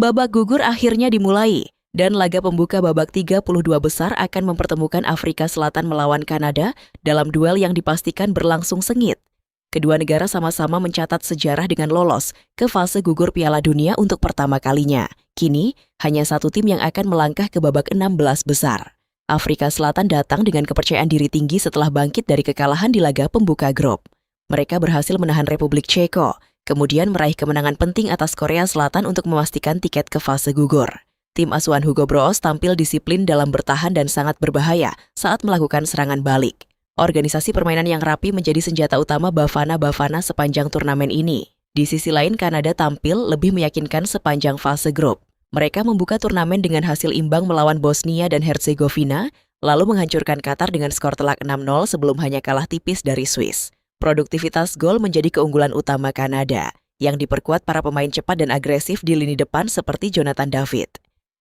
Babak gugur akhirnya dimulai, dan laga pembuka babak 32 besar akan mempertemukan Afrika Selatan melawan Kanada dalam duel yang dipastikan berlangsung sengit. Kedua negara sama-sama mencatat sejarah dengan lolos ke fase gugur Piala Dunia untuk pertama kalinya. Kini, hanya satu tim yang akan melangkah ke babak 16 besar. Afrika Selatan datang dengan kepercayaan diri tinggi setelah bangkit dari kekalahan di laga pembuka grup. Mereka berhasil menahan Republik Ceko, kemudian meraih kemenangan penting atas Korea Selatan untuk memastikan tiket ke fase gugur. Tim asuhan Hugo Broos tampil disiplin dalam bertahan dan sangat berbahaya saat melakukan serangan balik. Organisasi permainan yang rapi menjadi senjata utama Bafana sepanjang turnamen ini. Di sisi lain, Kanada tampil lebih meyakinkan sepanjang fase grup. Mereka membuka turnamen dengan hasil imbang melawan Bosnia dan Herzegovina, lalu menghancurkan Qatar dengan skor telak 6-0 sebelum hanya kalah tipis dari Swiss. Produktivitas gol menjadi keunggulan utama Kanada, yang diperkuat para pemain cepat dan agresif di lini depan seperti Jonathan David.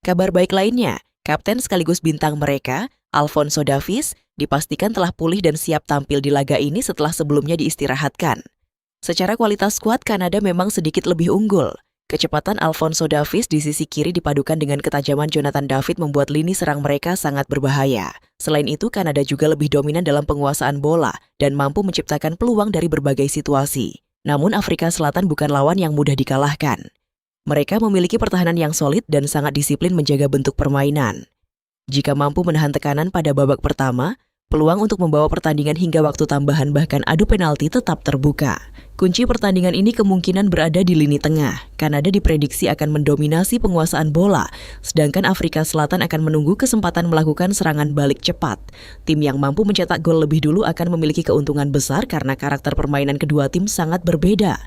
Kabar baik lainnya, kapten sekaligus bintang mereka, Alphonso Davies, dipastikan telah pulih dan siap tampil di laga ini setelah sebelumnya diistirahatkan. Secara kualitas skuad, Kanada memang sedikit lebih unggul. Kecepatan Alphonso Davies di sisi kiri dipadukan dengan ketajaman Jonathan David membuat lini serang mereka sangat berbahaya. Selain itu, Kanada juga lebih dominan dalam penguasaan bola dan mampu menciptakan peluang dari berbagai situasi. Namun Afrika Selatan bukan lawan yang mudah dikalahkan. Mereka memiliki pertahanan yang solid dan sangat disiplin menjaga bentuk permainan. Jika mampu menahan tekanan pada babak pertama, peluang untuk membawa pertandingan hingga waktu tambahan bahkan adu penalti tetap terbuka. Kunci pertandingan ini kemungkinan berada di lini tengah. Kanada diprediksi akan mendominasi penguasaan bola, sedangkan Afrika Selatan akan menunggu kesempatan melakukan serangan balik cepat. Tim yang mampu mencetak gol lebih dulu akan memiliki keuntungan besar karena karakter permainan kedua tim sangat berbeda.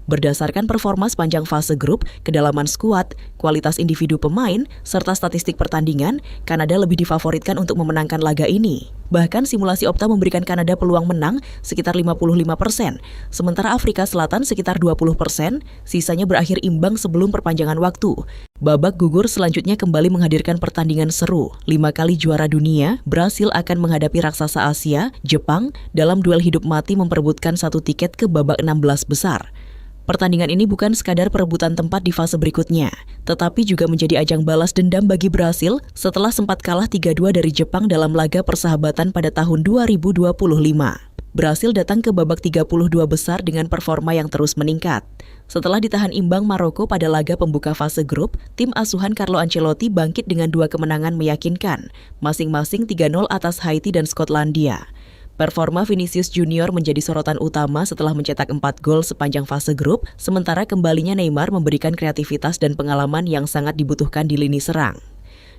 Berdasarkan performa sepanjang fase grup, kedalaman skuad, kualitas individu pemain, serta statistik pertandingan, Kanada lebih difavoritkan untuk memenangkan laga ini. Bahkan simulasi Opta memberikan Kanada peluang menang sekitar 55%, sementara Afrika Selatan sekitar 20%, sisanya berakhir imbang sebelum perpanjangan waktu. Babak gugur selanjutnya kembali menghadirkan pertandingan seru. 5 kali juara dunia, Brasil akan menghadapi raksasa Asia, Jepang, dalam duel hidup mati memperebutkan satu tiket ke babak 16 besar. Pertandingan ini bukan sekadar perebutan tempat di fase berikutnya, tetapi juga menjadi ajang balas dendam bagi Brasil setelah sempat kalah 3-2 dari Jepang dalam laga persahabatan pada tahun 2025. Brasil datang ke babak 32 besar dengan performa yang terus meningkat. Setelah ditahan imbang Maroko pada laga pembuka fase grup, tim asuhan Carlo Ancelotti bangkit dengan 2 kemenangan meyakinkan, masing-masing 3-0 atas Haiti dan Skotlandia. Performa Vinicius Junior menjadi sorotan utama setelah mencetak 4 gol sepanjang fase grup, sementara kembalinya Neymar memberikan kreativitas dan pengalaman yang sangat dibutuhkan di lini serang.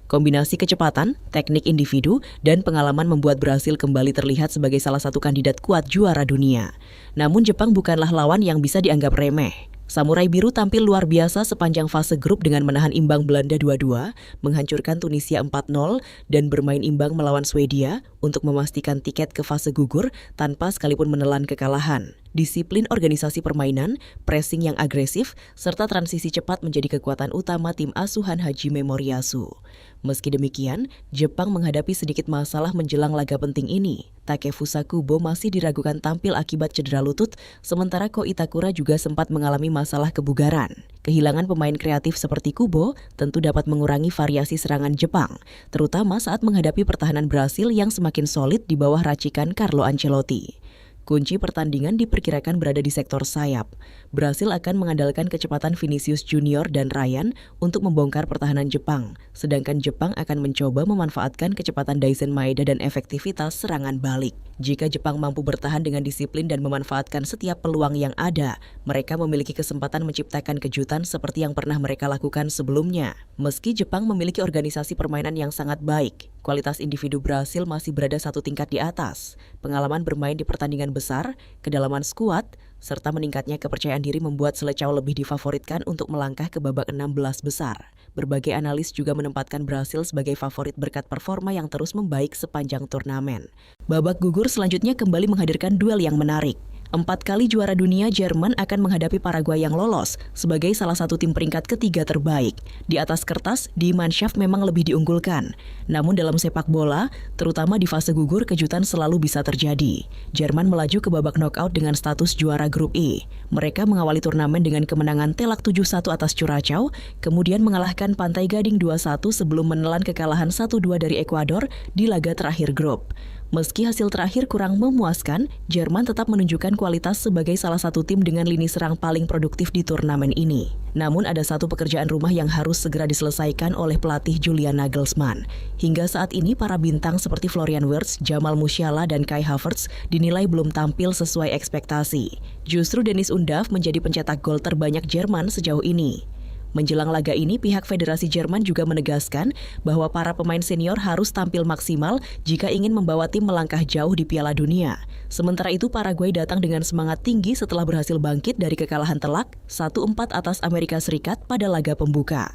Kombinasi kecepatan, teknik individu, dan pengalaman membuat Brasil kembali terlihat sebagai salah satu kandidat kuat juara dunia. Namun Jepang bukanlah lawan yang bisa dianggap remeh. Samurai Biru tampil luar biasa sepanjang fase grup dengan menahan imbang Belanda 2-2, menghancurkan Tunisia 4-0, dan bermain imbang melawan Swedia untuk memastikan tiket ke fase gugur tanpa sekalipun menelan kekalahan. Disiplin organisasi permainan, pressing yang agresif, serta transisi cepat menjadi kekuatan utama tim asuhan Hajime Moriyasu. Meski demikian, Jepang menghadapi sedikit masalah menjelang laga penting ini. Takefusa Kubo masih diragukan tampil akibat cedera lutut, sementara Ko Itakura juga sempat mengalami masalah kebugaran. Kehilangan pemain kreatif seperti Kubo tentu dapat mengurangi variasi serangan Jepang, terutama saat menghadapi pertahanan Brasil yang semakin solid di bawah racikan Carlo Ancelotti. Kunci pertandingan diperkirakan berada di sektor sayap. Brasil akan mengandalkan kecepatan Vinicius Junior dan Ryan untuk membongkar pertahanan Jepang, sedangkan Jepang akan mencoba memanfaatkan kecepatan Daizen Maeda dan efektivitas serangan balik. Jika Jepang mampu bertahan dengan disiplin dan memanfaatkan setiap peluang yang ada, mereka memiliki kesempatan menciptakan kejutan seperti yang pernah mereka lakukan sebelumnya. Meski Jepang memiliki organisasi permainan yang sangat baik, kualitas individu Brasil masih berada satu tingkat di atas. Pengalaman bermain di pertandingan besar, kedalaman skuad, serta meningkatnya kepercayaan diri membuat Selecao lebih difavoritkan untuk melangkah ke babak 16 besar. Berbagai analis juga menempatkan Brasil sebagai favorit berkat performa yang terus membaik sepanjang turnamen. Babak gugur selanjutnya kembali menghadirkan duel yang menarik. 4 kali juara dunia Jerman akan menghadapi Paraguay yang lolos sebagai salah satu tim peringkat ketiga terbaik. Di atas kertas, Die Mannschaft memang lebih diunggulkan. Namun dalam sepak bola, terutama di fase gugur, kejutan selalu bisa terjadi. Jerman melaju ke babak knockout dengan status juara grup E. Mereka mengawali turnamen dengan kemenangan telak 7-1 atas Curaçao, kemudian mengalahkan Pantai Gading 2-1 sebelum menelan kekalahan 1-2 dari Ekuador di laga terakhir grup. Meski hasil terakhir kurang memuaskan, Jerman tetap menunjukkan kualitas sebagai salah satu tim dengan lini serang paling produktif di turnamen ini. Namun ada satu pekerjaan rumah yang harus segera diselesaikan oleh pelatih Julian Nagelsmann. Hingga saat ini para bintang seperti Florian Wirtz, Jamal Musiala, dan Kai Havertz dinilai belum tampil sesuai ekspektasi. Justru Dennis Undav menjadi pencetak gol terbanyak Jerman sejauh ini. Menjelang laga ini, pihak Federasi Jerman juga menegaskan bahwa para pemain senior harus tampil maksimal jika ingin membawa tim melangkah jauh di Piala Dunia. Sementara itu, Paraguay datang dengan semangat tinggi setelah berhasil bangkit dari kekalahan telak 1-4 atas Amerika Serikat pada laga pembuka.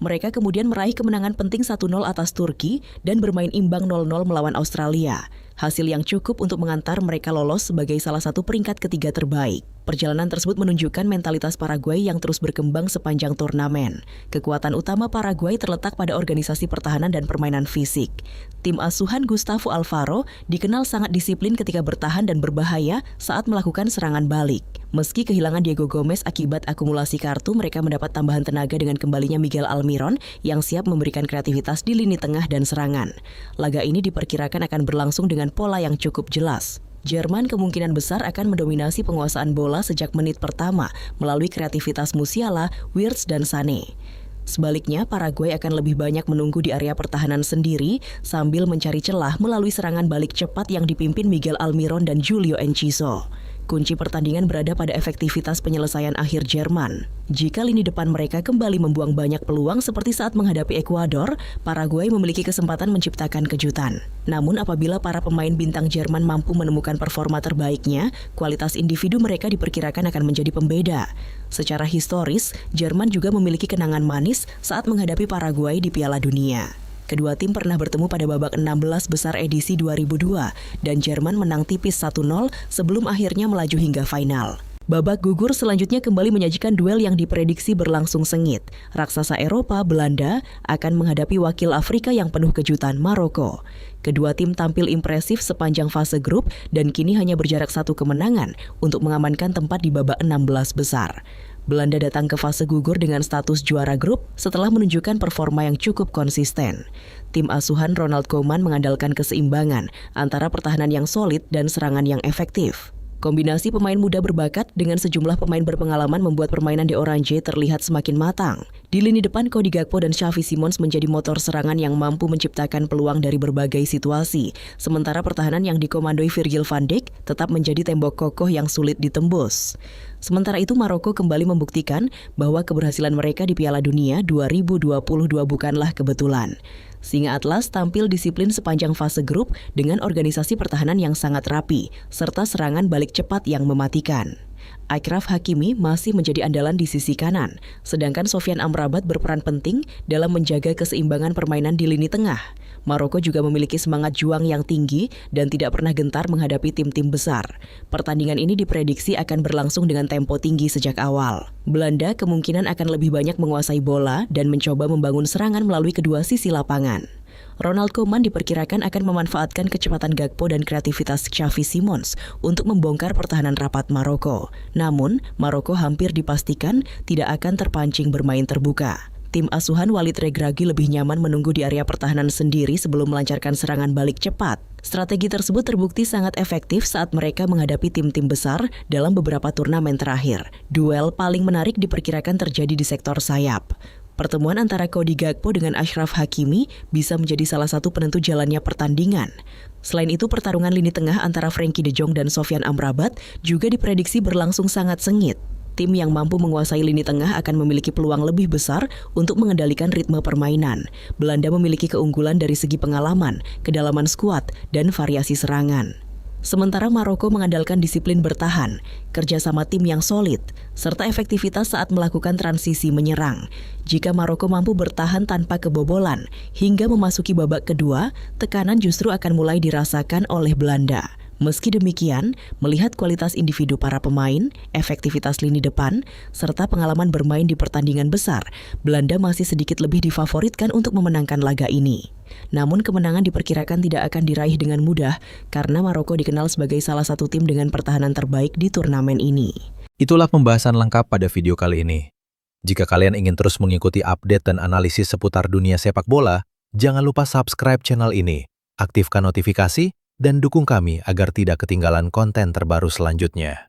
Mereka kemudian meraih kemenangan penting 1-0 atas Turki dan bermain imbang 0-0 melawan Australia. Hasil yang cukup untuk mengantar mereka lolos sebagai salah satu peringkat ketiga terbaik. Perjalanan tersebut menunjukkan mentalitas Paraguay yang terus berkembang sepanjang turnamen. Kekuatan utama Paraguay terletak pada organisasi pertahanan dan permainan fisik. Tim asuhan Gustavo Alfaro dikenal sangat disiplin ketika bertahan dan berbahaya saat melakukan serangan balik. Meski kehilangan Diego Gomez akibat akumulasi kartu, mereka mendapat tambahan tenaga dengan kembalinya Miguel Almiron yang siap memberikan kreativitas di lini tengah dan serangan. Laga ini diperkirakan akan berlangsung dengan pola yang cukup jelas. Jerman kemungkinan besar akan mendominasi penguasaan bola sejak menit pertama melalui kreativitas Musiala, Wirtz, dan Sané. Sebaliknya, Paraguay akan lebih banyak menunggu di area pertahanan sendiri sambil mencari celah melalui serangan balik cepat yang dipimpin Miguel Almiron dan Julio Enciso. Kunci pertandingan berada pada efektivitas penyelesaian akhir Jerman. Jika lini depan mereka kembali membuang banyak peluang seperti saat menghadapi Ekuador, Paraguay memiliki kesempatan menciptakan kejutan. Namun apabila para pemain bintang Jerman mampu menemukan performa terbaiknya, kualitas individu mereka diperkirakan akan menjadi pembeda. Secara historis, Jerman juga memiliki kenangan manis saat menghadapi Paraguay di Piala Dunia. Kedua tim pernah bertemu pada babak 16 besar edisi 2002 dan Jerman menang tipis 1-0 sebelum akhirnya melaju hingga final. Babak gugur selanjutnya kembali menyajikan duel yang diprediksi berlangsung sengit. Raksasa Eropa, Belanda, akan menghadapi wakil Afrika yang penuh kejutan, Maroko. Kedua tim tampil impresif sepanjang fase grup dan kini hanya berjarak satu kemenangan untuk mengamankan tempat di babak 16 besar. Belanda datang ke fase gugur dengan status juara grup setelah menunjukkan performa yang cukup konsisten. Tim asuhan Ronald Koeman mengandalkan keseimbangan antara pertahanan yang solid dan serangan yang efektif. Kombinasi pemain muda berbakat dengan sejumlah pemain berpengalaman membuat permainan de Orange terlihat semakin matang. Di lini depan, Cody Gakpo dan Xavi Simons menjadi motor serangan yang mampu menciptakan peluang dari berbagai situasi. Sementara pertahanan yang dikomandoi Virgil van Dijk tetap menjadi tembok kokoh yang sulit ditembus. Sementara itu, Maroko kembali membuktikan bahwa keberhasilan mereka di Piala Dunia 2022 bukanlah kebetulan. Singa Atlas tampil disiplin sepanjang fase grup dengan organisasi pertahanan yang sangat rapi, serta serangan balik cepat yang mematikan. Achraf Hakimi masih menjadi andalan di sisi kanan, sedangkan Sofyan Amrabat berperan penting dalam menjaga keseimbangan permainan di lini tengah. Maroko juga memiliki semangat juang yang tinggi dan tidak pernah gentar menghadapi tim-tim besar. Pertandingan ini diprediksi akan berlangsung dengan tempo tinggi sejak awal. Belanda kemungkinan akan lebih banyak menguasai bola dan mencoba membangun serangan melalui kedua sisi lapangan. Ronald Koeman diperkirakan akan memanfaatkan kecepatan Gakpo dan kreativitas Xavi Simons untuk membongkar pertahanan rapat Maroko. Namun, Maroko hampir dipastikan tidak akan terpancing bermain terbuka. Tim asuhan Walid Regragui lebih nyaman menunggu di area pertahanan sendiri sebelum melancarkan serangan balik cepat. Strategi tersebut terbukti sangat efektif saat mereka menghadapi tim-tim besar dalam beberapa turnamen terakhir. Duel paling menarik diperkirakan terjadi di sektor sayap. Pertemuan antara Cody Gakpo dengan Achraf Hakimi bisa menjadi salah satu penentu jalannya pertandingan. Selain itu, pertarungan lini tengah antara Frenkie de Jong dan Sofyan Amrabat juga diprediksi berlangsung sangat sengit. Tim yang mampu menguasai lini tengah akan memiliki peluang lebih besar untuk mengendalikan ritme permainan. Belanda memiliki keunggulan dari segi pengalaman, kedalaman skuad, dan variasi serangan. Sementara Maroko mengandalkan disiplin bertahan, kerjasama tim yang solid, serta efektivitas saat melakukan transisi menyerang. Jika Maroko mampu bertahan tanpa kebobolan hingga memasuki babak kedua, tekanan justru akan mulai dirasakan oleh Belanda. Meski demikian, melihat kualitas individu para pemain, efektivitas lini depan, serta pengalaman bermain di pertandingan besar, Belanda masih sedikit lebih difavoritkan untuk memenangkan laga ini. Namun kemenangan diperkirakan tidak akan diraih dengan mudah karena Maroko dikenal sebagai salah satu tim dengan pertahanan terbaik di turnamen ini. Itulah pembahasan lengkap pada video kali ini. Jika kalian ingin terus mengikuti update dan analisis seputar dunia sepak bola, jangan lupa subscribe channel ini, aktifkan notifikasi, dan dukung kami agar tidak ketinggalan konten terbaru selanjutnya.